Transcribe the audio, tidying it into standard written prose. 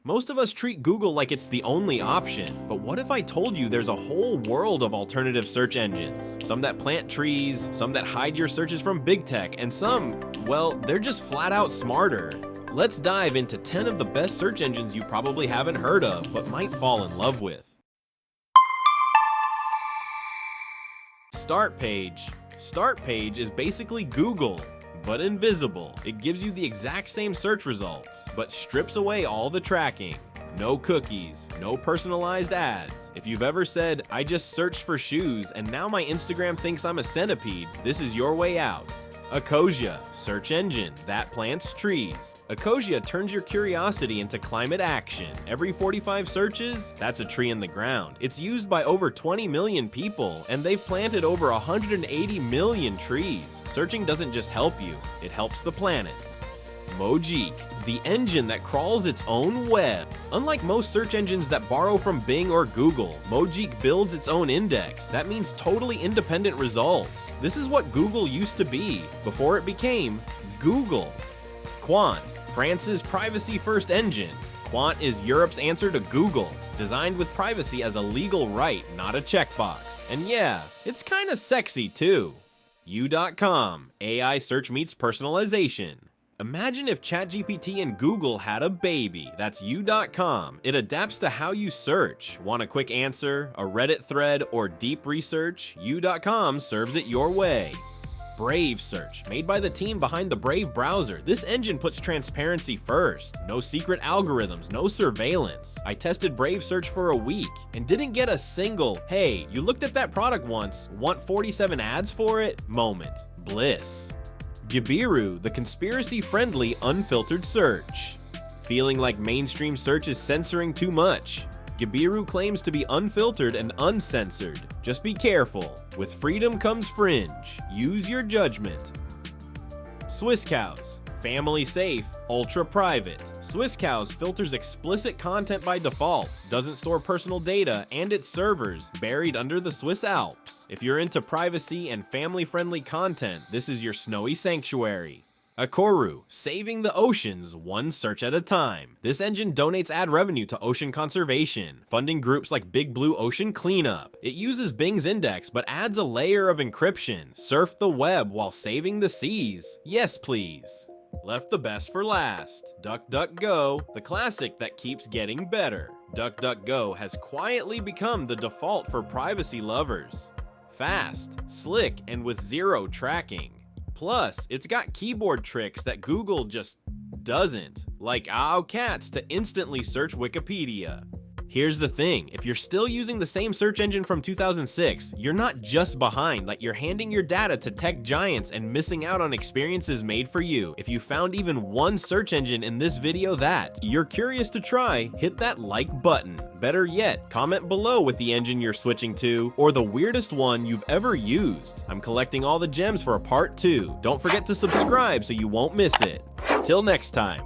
Most of us treat Google like it's the only option, but what if I told you there's a whole world of alternative search engines? Some that plant trees, some that hide your searches from big tech, and some, well, they're just flat out smarter. Let's dive into 10 of the best search engines you probably haven't heard of, but might fall in love with. Start Page. Start Page is basically Google, but invisible. It gives you the exact same search results, but strips away all the tracking. No cookies, no personalized ads. If you've ever said, I just searched for shoes and now my Instagram thinks I'm a centipede, this is your way out. Ecosia, search engine that plants trees. Ecosia turns your curiosity into climate action. Every 45 searches, that's a tree in the ground. It's used by over 20 million people, and they've planted over 180 million trees. Searching doesn't just help you, it helps the planet. Mojeek, the engine that crawls its own web. Unlike most search engines that borrow from Bing or Google, Mojeek builds its own index. That means totally independent results. This is what Google used to be, before it became Google. Quant, France's privacy-first engine. Quant is Europe's answer to Google, designed with privacy as a legal right, not a checkbox. And yeah, it's kinda sexy too. You.com, AI search meets personalization. Imagine if ChatGPT and Google had a baby. That's You.com. It adapts to how you search. Want a quick answer, a Reddit thread, or deep research? You.com serves it your way. Brave Search, made by the team behind the Brave browser. This engine puts transparency first. No secret algorithms, no surveillance. I tested Brave Search for a week and didn't get a single, hey, you looked at that product once, want 47 ads for it? Moment. Bliss. Jabiru, the conspiracy-friendly unfiltered search. Feeling like mainstream search is censoring too much? Jabiru claims to be unfiltered and uncensored. Just be careful. With freedom comes fringe. Use your judgment. Swiss Cows, family safe, ultra private. Swiss Cows filters explicit content by default, doesn't store personal data, and its servers buried under the Swiss Alps. If you're into privacy and family-friendly content, this is your snowy sanctuary. Akoru, saving the oceans one search at a time. This engine donates ad revenue to ocean conservation, funding groups like Big Blue Ocean Cleanup. It uses Bing's index but adds a layer of encryption. Surf the web while saving the seas. Yes, please. Left the best for last. DuckDuckGo, the classic that keeps getting better. DuckDuckGo has quietly become the default for privacy lovers. Fast, slick, and with zero tracking. Plus, it's got keyboard tricks that Google just doesn't, like ow cats to instantly search Wikipedia. Here's the thing, if you're still using the same search engine from 2006, you're not just behind, like you're handing your data to tech giants and missing out on experiences made for you. If you found even one search engine in this video that you're curious to try, hit that like button. Better yet, comment below with the engine you're switching to, or the weirdest one you've ever used. I'm collecting all the gems for a part 2. Don't forget to subscribe so you won't miss it. Till next time.